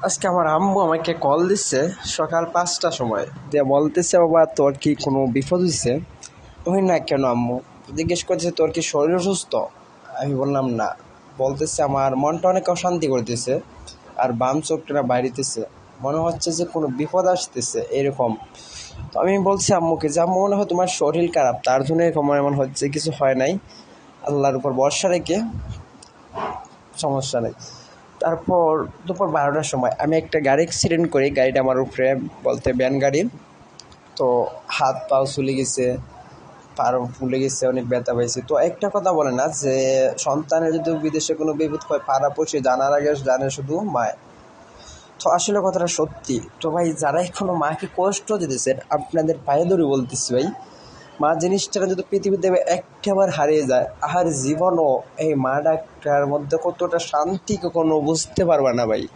আজকে আমার আম্মু আমাকে কল দিচ্ছে সকাল 5টার সময়, দিয়ে বলতেছে, বাবা তোর কি কোনো বিপদ হয়েছে? ওই না কেন আম্মু? জিজ্ঞেস করতেছে তোর কি শরীর অসুস্থ? আমি বললাম না। বলতেছে আমার মনটা অনেক অশান্তি করতেছে আর বাম চোখটা বাইরেতেছে, মনে হচ্ছে যে কোনো বিপদ আসতেছে এরকম। তো আমি বলছি আম্মুকে যে আম্মু মনে হয় তোমার শরীর খারাপ, তার জন্য এরকম এমন হচ্ছে, কিছু হয় নাই, আল্লাহর উপর ভরসা রেখে সমস্যা নেই। তারপর দুপুর 12টার সময় আমি একটা গাড়ি অ্যাক্সিডেন্ট করি, গাড়িটা আমার উপরে, বলতে ভ্যান গাড়ি। তো হাত পাও চলে গেছে, পাও ফুলে গেছে, অনেক ব্যথা পাইছে। তো একটা কথা বলে না যে সন্তানের যদি বিদেশে কোনো বিপদ হয় পাড়াপড়শি জানার আগে জানে শুধু মায়। তো আসলে কথাটা সত্যি। তো ভাই, যারা এখনো মাকে কষ্ট দিতেছেন আপনাদের পায়ে ধরে বলতেছি ভাই, মা জিনিসটা যদি পৃথিবীতে একটাবার হারিয়ে যায় আর জীবনও এই মা ডাক্তার মধ্যে কতটা শান্তি কখনো বুঝতে পারবা না ভাই।